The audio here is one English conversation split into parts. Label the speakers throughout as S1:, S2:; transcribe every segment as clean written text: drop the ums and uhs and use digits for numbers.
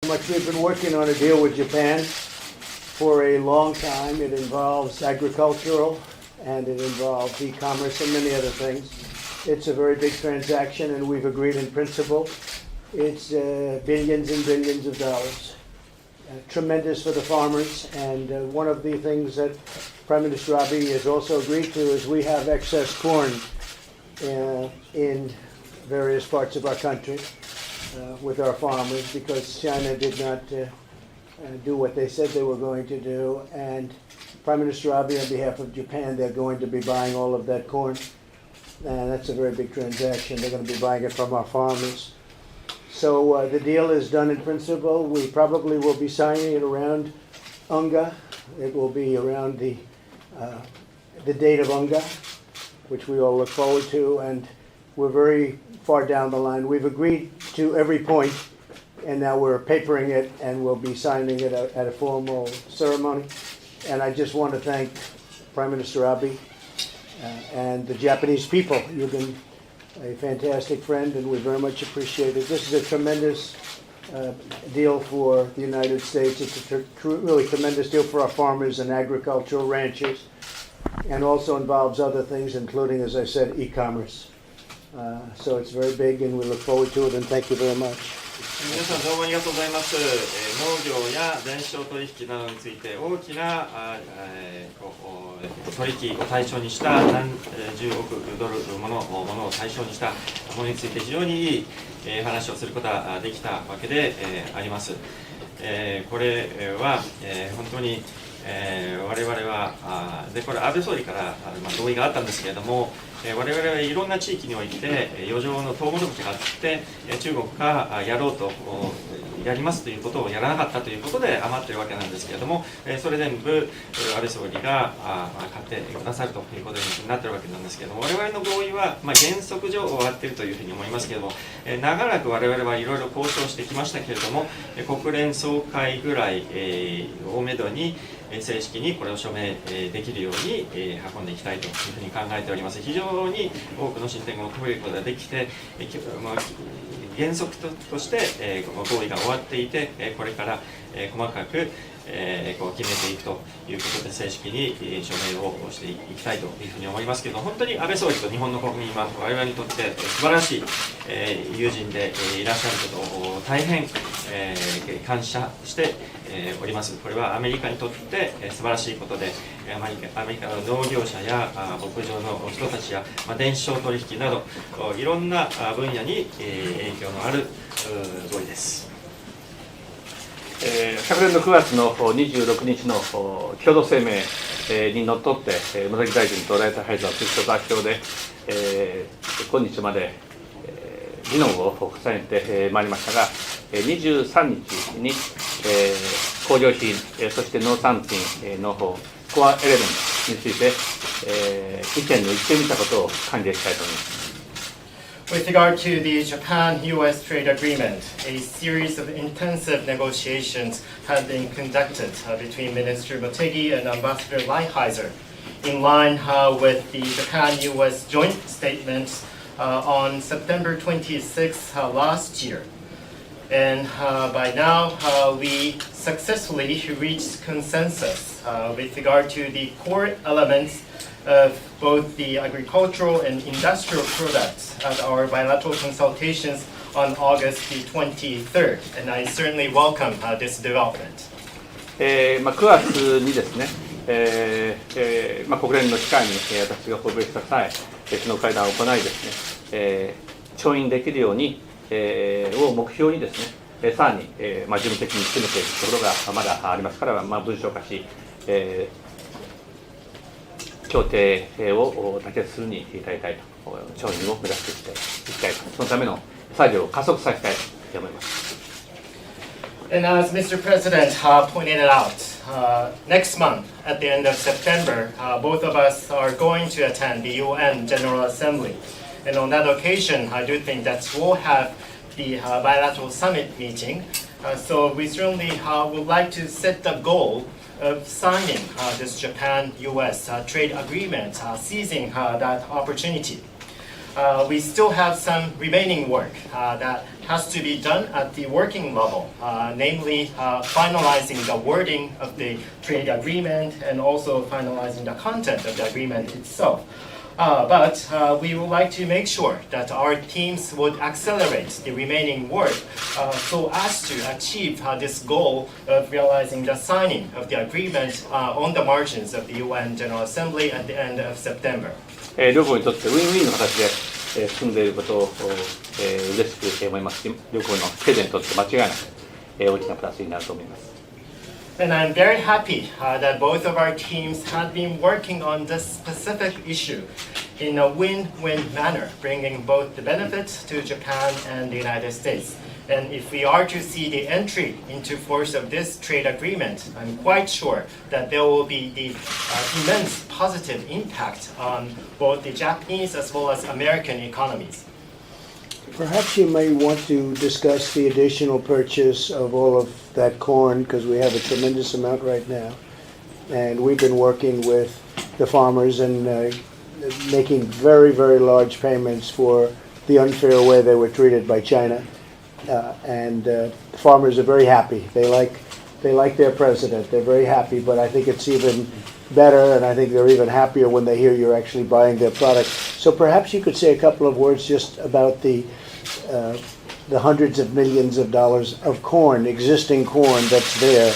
S1: much. We've been working on a deal with Japan for a long time. It involves agricultural and it involves e-commerce and many other things. It's a very big transaction and we've agreed in principle. It's billions and billions of dollars. Tremendous for the farmers, and one of the things that Prime Minister Abe has also agreed to is we have excess corn in various parts of our country with our farmers because China did not do what they said they were going to do, and Prime Minister Abe on behalf of Japan, they're going to be buying all of that corn, and that's a very big transaction. They're going to be buying it from our farmers. So the deal is done in principle. We probably will be signing it around UNGA. It will be around the date of UNGA, which we all look forward to, and we're very far down the line. We've agreed to every point, and now we're papering it, and we'll be signing it at a formal ceremony. And I just want to thank Prime Minister Abe and the Japanese people. You've been a fantastic friend, and we very much appreciate it. This is a tremendous deal for the United States. It's a really tremendous deal for our farmers and agricultural ranchers, and also involves other things, including, as I said, e-commerce. So it's very big, and we look forward to it, and thank you very much.
S2: 皆さんどうもありがとうございます。農業や電商取引などについて大きな取引を対象にした何十億ドルものを対象にしたものについて非常にいい話をすることができたわけであります。これは本当に我々はでこれ安倍総理から同意があったんですけれども、我々はいろんな地域において余剰のトウモロコシがあって中国がやろうとやりますということをやらなかったということで余っているわけなんですけれども、それ全部安倍総理が買ってくださるということになっているわけなんですけれども、我々の合意は原則上終わっているというふうに思いますけれども、長らく我々はいろいろ交渉してきましたけれども、国連総会ぐらいをめどに正式にこれを署名できるように運んでいきたいというふうに考えております。非常に多くの進展を遂げることができて、原則として合意が終わっていて、これから細かく決めていくということで正式に署名をしていきたいというふうに思いますけど、本当に安倍総理と日本の国民は我々にとって素晴らしい友人でいらっしゃることを大変感謝しております。これはアメリカにとって素晴らしいことで、アメリカの農業者や牧場の人たちや電商取引などいろんな分野に影響のある合意です。
S3: 昨年の9月の26日の共同声明にのっとって茂木大臣とライトハイザーという代表で今日まで議論を重ねてまいりましたが、23日に工業品そして農産品のコアエレメントについて意見の一致を見たことを歓迎したいと思います。
S4: With regard to the Japan-U.S. trade agreement, a series of intensive negotiations have been conducted between Minister Motegi and Ambassador Lighthizer, in line with the Japan-U.S. joint statement on September 26 last year. And by now, we successfully reached consensus with regard to the core elements of both the agricultural and industrial products at our bilateral consultations on August the 23rd, and I certainly welcome this development.
S3: 9月にですね、国連の機会に私が訪米した際、首脳会談を行いですね、調印できるように、を目標にですね、さらに、事務的に進めているところがまだありますから、文章化し、協定を妥結するに至りたいと、調印を目指していきたいと、そのための作業を加速させたいと思います。
S4: And as Mr. President pointed out, next month, at the end of September, both of us are going to attend the UN General Assembly. And on that occasion, I do think that we'll have the bilateral summit meeting. So we certainly would like to set the goal of signing this Japan-U.S. Trade agreement, seizing that opportunity. We still have some remaining work that has to be done at the working level, namely finalizing the wording of the trade agreement and also finalizing the content of the agreement itself. But we would like to make sure that our teams would accelerate the remaining work so as to achieve this goal of realizing the signing of the agreement on the margins of the UN General Assembly at the end of September.
S3: 両国にとってウィンウィンの形で進んでいることを嬉しく思いますし、両国の経済にとって間違いなく大きなプラスになると思います。
S4: And I'm very happy that both of our teams have been working on this specific issue in a win-win manner, bringing both the benefits to Japan and the United States. And if we are to see the entry into force of this trade agreement, I'm quite sure that there will be the immense positive impact on both the Japanese as well as American economies.
S1: Perhaps you may want to discuss the additional purchase of all of that corn, because we have a tremendous amount right now. And we've been working with the farmers and making very, very large payments for the unfair way they were treated by China. And the farmers are very happy. They like their president. They're very happy, but I think it's even better, and I think they're even happier when they hear you're actually buying their product. So perhaps you could say a couple of words just about the hundreds of millions of dollars of corn, existing corn that's there,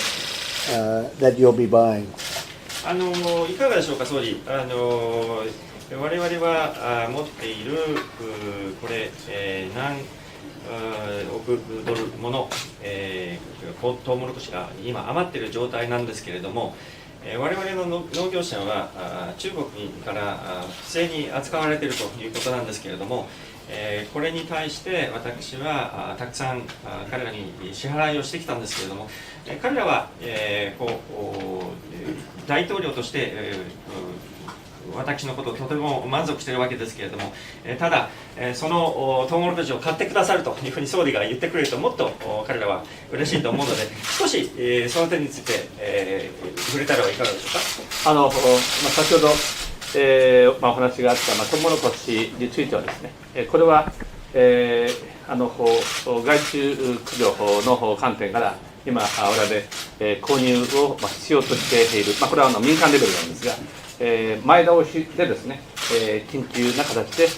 S1: that you'll be buying.
S2: いかがでしょうか、総理。我々は持っているこれ、何億ドルもの、トウモロコシが今余っている状態なんですけれども、我々の農業者は中国から不正に扱われているということなんですけれども、これに対して私はたくさん彼らに支払いをしてきたんですけれども、彼らは大統領として私のことをとても満足しているわけですけれども、ただそのトウモロコシを買ってくださるというふうに総理が言ってくれるともっと彼らは嬉しいと思うので、少しその点について触れたらはいかがでしょうか。
S3: 先ほどお話があったトウモロコシについてはですね、これは外注駆除の観点から今我々購入を必要としている、これは民間レベルなんですが、前倒しでですね、緊急な形で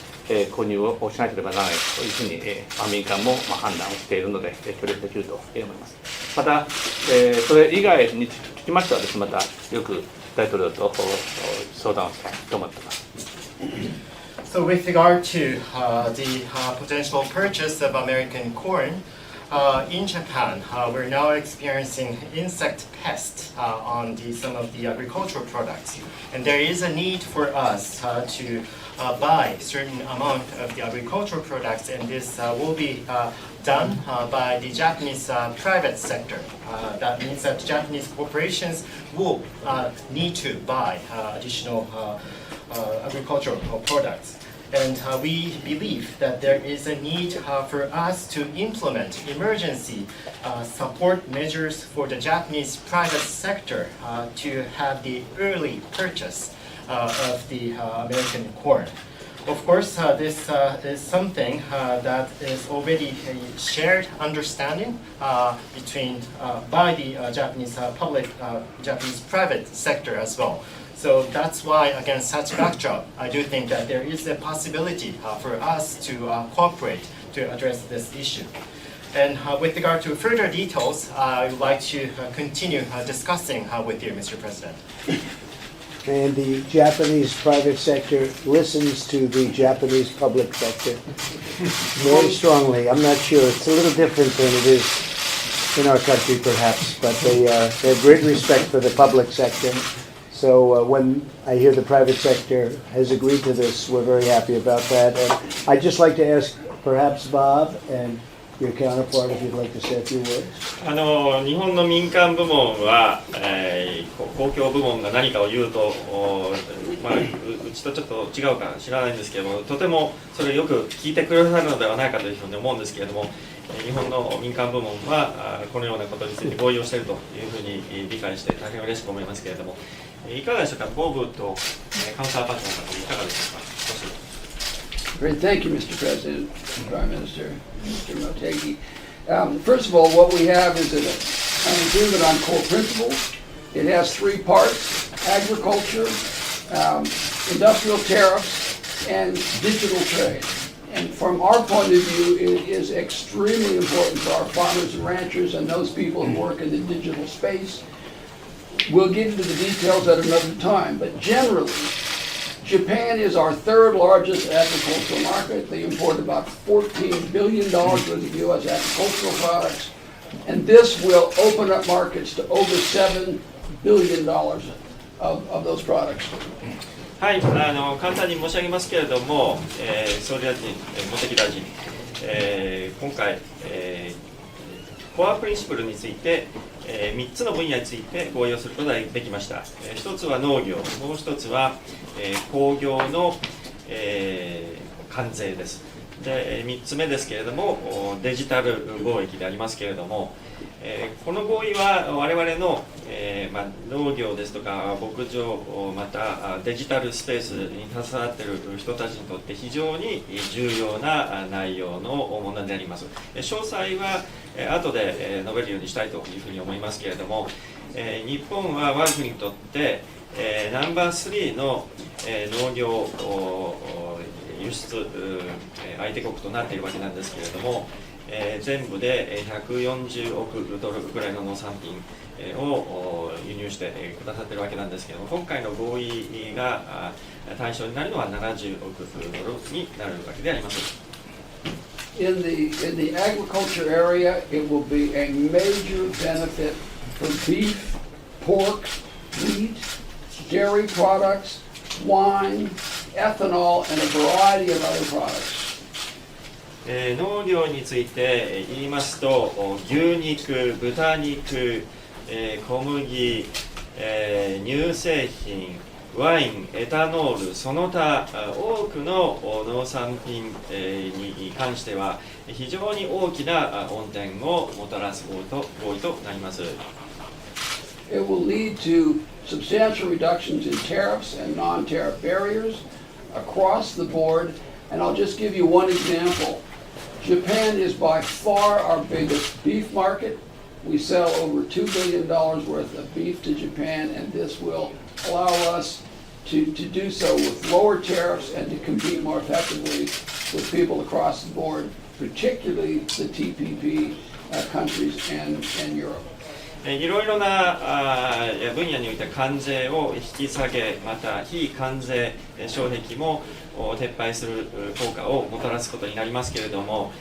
S3: 購入をしなければならないというふうに民間も判断をしているので協力できると思います。またそれ以外につきましてはですね、またよく大統領と相談をしたいと思っています。
S4: So with regard to the potential purchase of American corn, in Japan, we're now experiencing insect pests on some of the agricultural products. And there is a need for us to buy a certain amount of the agricultural products, and this will be done by the Japanese private sector. That means that Japanese corporations will need to buy additional agricultural products. And we believe that there is a need for us to implement emergency support measures for the Japanese private sector to have the early purchase of the American corn. Of course, this is something that is already a shared understanding between by the Japanese Japanese private sector as well. So that's why, against such backdrop, I do think that there is a possibility for us to cooperate to address this issue. And with regard to further details, I would like to continue discussing with you, Mr. President.
S1: And the Japanese private sector listens to the Japanese public sector very strongly. I'm not sure. It's a little different than it is in our country, perhaps, but they have great respect for the public sector. So when I hear the private sector has agreed to this, we're very happy about that. And I'd just like to ask perhaps Bob and your counterpart if you'd like to say a few words.
S2: 日本の民間部門は、公共部門が何かを言うと、うちとちょっと違うか知らないんですけれども、とてもそれをよく聞いてくださるのではないかというふうに思うんですけれども、日本の民間部門はこのようなことについて合意をしているというふうに理解して大変嬉しく思いますけれども、いかがでしょうか。ボブとカウンターパートナーの方いかがでしょうか。少し
S5: Great, thank you, Mr. President, Prime Minister, Mr. Motegi. First of all, what we have is an agreement on core principles. It has three parts: agriculture, industrial tariffs, and digital trade. And from our point of view, it is extremely important for our farmers and ranchers and those people who work in the digital space. We'll get into the details at another time, but generally, Japan is our third largest agricultural market. They import about $14 billion worth of U.S. agricultural products, and this will open up markets to over $7 billion of those products.
S2: はい、簡単に申し上げますけれども、総理大臣、茂木大臣、今回、コアプリンシプルについて、3つの分野について合意をすることができました。1つは農業、もう1つは、工業の、関税です。で、3つ目ですけれども、デジタル貿易でありますけれども、この合意は我々の、農業ですとか牧場、またデジタルスペースに携わっている人たちにとって非常に重要な内容のものであります。詳細は後で述べるようにしたいというふうに思いますけれども、日本は我が国にとってナンバー3の農業輸出相手国となっているわけなんですけれども、全部で140億ドルぐらいの農産品を輸入してくださっているわけなんですけれども、今回の合意が対象になるのは70億ドルになるわけであります。
S5: In the agriculture area, it will be a major benefit for beef, pork, wheat, dairy products, wine, ethanol, and a variety of other products.
S2: 農業について言いますと、牛肉、豚肉、小麦、乳製品、ワイン、エタノール、その他多くの農産品に関しては非常に大きな恩典をもたらす合意となります。
S5: It will lead to substantial reductions in tariffs and non-tariff barriers across the board. And I'll just give you one example. Japan is by far our biggest beef market. We sell over $2 billion worth of beef to Japan, and this will allow us to do so with lower tariffs and to compete more effectively with people across the board, particularly the TPP countries and Europe.
S2: いろいろな分野において関税を引き下げ、また非関税障壁も撤廃する効果をもたらすことになりますけれども、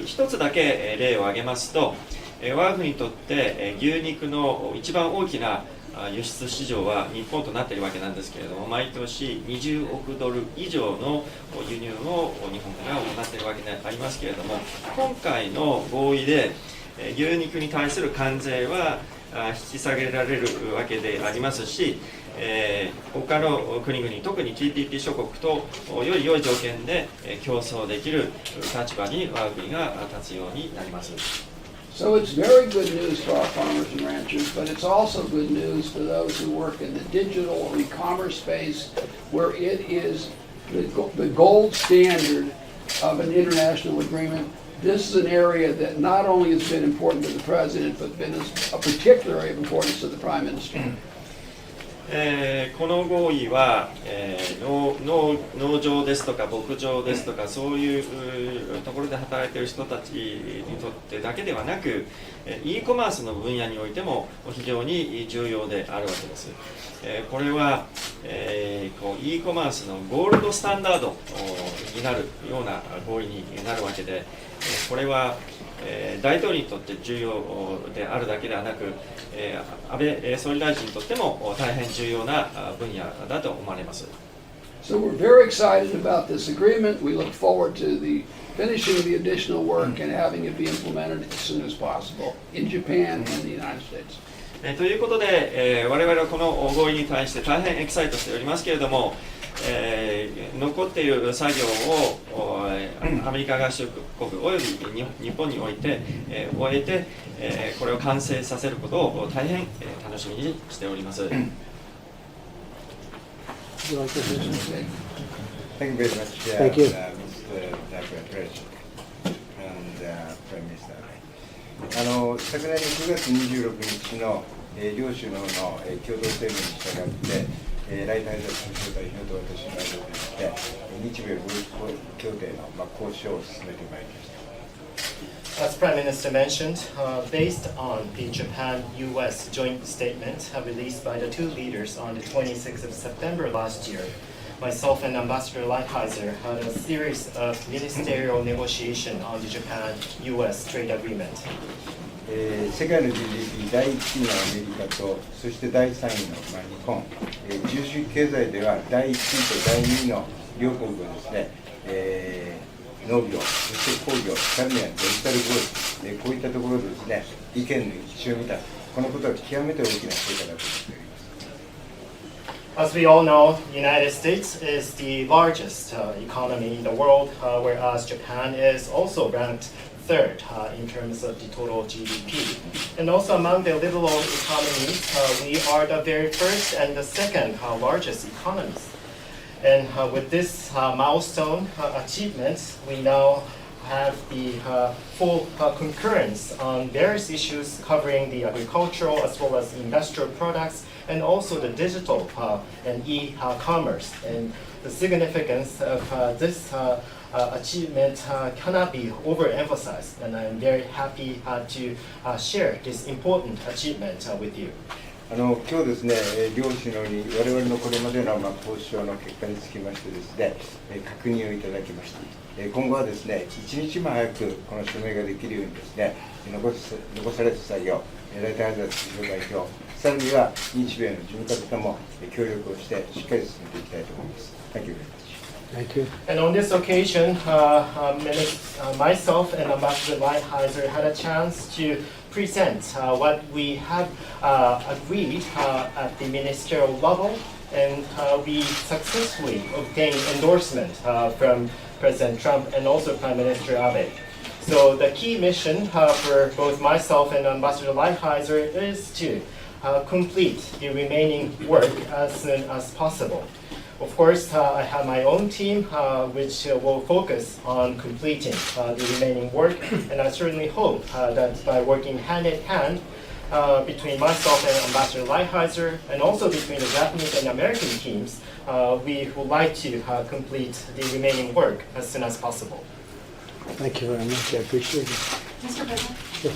S2: 一つだけ例を挙げますと、我が国にとって牛肉の一番大きな輸出市場は日本となっているわけなんですけれども、毎年20億ドル以上の輸入を日本から行っているわけでありますけれども、今回の合意で牛肉に対する関税は引き下げられるわけでありますし、他の国々、特に TPP 諸国とより良い条件で競争できる立場に我が国が立つようになります。
S5: So it's very good news for our farmers and ranchers, but it's also good news for those who work in the digital or e-commerce space, where it is the gold standard of an international agreement. This is an area that not only has been important to the President, but been of particular importance to the Prime Minister.
S2: この合意は、農場ですとか牧場ですとかそういうところで働いている人たちにとってだけではなく e コマースの分野においても非常に重要であるわけです。これは、e コマースのゴールドスタンダードになるような合意になるわけで、これは大統領にとって重要であるだけではなく、安倍総理大臣にとっても大変重要な分野だと思われます。
S5: So we're very excited about this agreement. We look forward to finishing the additional work and having it be implemented as soon as possible in Japan and the United States.
S2: ということで、我々はこの合意に対して大変エキサイトしておりますけれども、残っている作業をアメリカ合衆国および日本において、終えて、これを完成させることを大変楽しみにしております。
S1: You like this?
S6: Thank you very much,
S1: Thank you.
S6: the President and Prime Minister. 昨年の9月26日の、両首脳の、共同声明に従って、ライトハイザー首相代表と私の間でですね、日米貿易協定の、交渉を進めてまいりました。
S4: As Prime Minister mentioned, based on the Japan-US joint statement released by the two leaders on the 26th of September last year, myself and Ambassador Lighthizer had a series of ministerial negotiations on the Japan-US trade agreement.
S6: 世界の GDP 第1位のアメリカと、そして第3位の、日本、自由主義経済では第1位と第2位の両国がですね、農業、そして工業、さらにはデジタル貿易、こういったところでですね、意見の一致を見た、このことは極めて大きな成果だと思っております。
S4: As we all know, the United States is the largest economy in the world, whereas Japan is also ranked third in terms of the total GDP. And also among the liberal economies, we are the very first and the second largest economies. And with this milestone achievement, we now have the full concurrence on various issues covering the agricultural as well as industrial products and also the digital and e-commerce. And the significance of this achievement cannot be overemphasized, and I'm very happy to share this important achievement with you.
S6: 今日ですね、両首脳に我々のこれまでの交渉の結果につきましてですね、確認をいただきました。今後はですね、一日も早くこの署名ができるようにですね、残された作業、ライトハイザー首相代表、さらには日米の事務方とも協力をしてしっかり進めていきたいと思います。Thank you very much.
S1: Thank you.
S4: And on this occasion, myself and Ambassador Lighthizer had a chance to present what we have agreed at the ministerial level, and we successfully obtained endorsement from President Trump and also Prime Minister Abe. So the key mission for both myself and Ambassador Lighthizer is to complete the remaining work as soon as possible. Of course, I have my own team which will focus on completing the remaining work, and I certainly hope that by working hand in hand between myself and Ambassador Lighthizer, and also between the Japanese and American teams, we would like to complete the remaining work as soon as possible.
S1: Thank you very much. I appreciate it.
S7: Mr. President,
S1: Yes.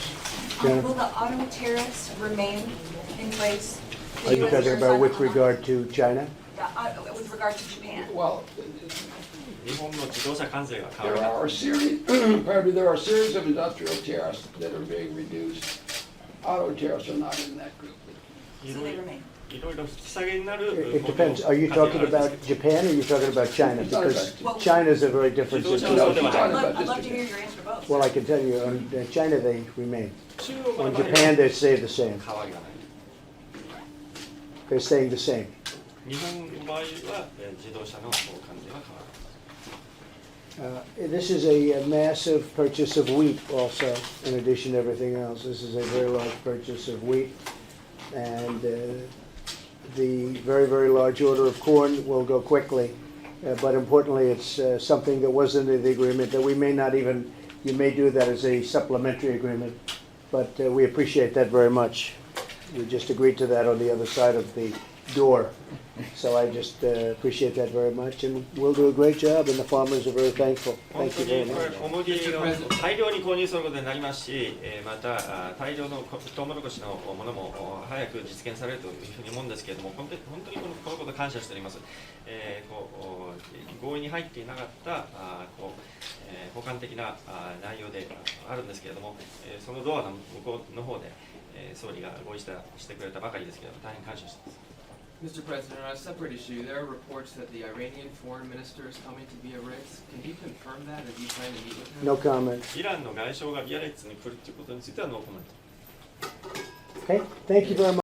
S7: will the auto tariffs remain in place?
S1: Are you talking about with regard to China?
S7: With regard to Japan?
S5: Well,
S2: 日本の自動車関税が変
S5: there
S2: わる。
S5: are a series, pardon me, there are a series of industrial tariffs that are being reduced. Auto tariffs are not in that group.
S7: So they remain.
S2: いろいろ引き下げになる。
S1: It depends. Are you talking about Japan or are you talking about China? Because China is a very different
S2: No,
S1: situation.
S5: No,
S2: no,
S5: she's
S2: no.
S5: talking about
S7: I'd
S5: just
S7: love to hear
S5: Japan.
S7: your answer to both.
S1: Well, I can tell you, on China they remain.
S2: 中国の
S1: On
S2: 場合は
S1: Japan they stay the same.
S2: 変わりがない。
S1: They're staying the same.
S2: 日本の場合は自動車の関税は変わる。
S1: This is a massive purchase of wheat also, in addition to everything else. This is a very large purchase of wheat. And the very, very large order of corn will go quickly. But importantly, it's something that wasn't in the agreement that we may not even, you may do that as a supplementary agreement. But we appreciate that very much. We just agreed to that on the other side of the door. So I just appreciate that very much, and we'll do a great job, and the farmers are very thankful.
S2: 本
S1: Thank
S2: 当
S1: you
S2: に
S1: very
S2: これ
S1: much.
S2: 小麦を大量に購入することになりますし、また大量のトウモロコシのものも早く実現されるというふうに思うんですけれども、本当にこのこと感謝しております。合意に入っていなかった補完的な内容であるんですけれども、そのドアの向こうの方で総理が合意してくれたばかりですけれども、大変感謝しています。
S8: Mr. President, on a separate issue, there are reports that the Iranian foreign minister is coming to Biarritz. Can you confirm that? Have you plan to meet with him?
S1: No comment.
S2: イランの外相がビアレッツに来るということについてはノーコメント。
S1: Okay, thank you very much.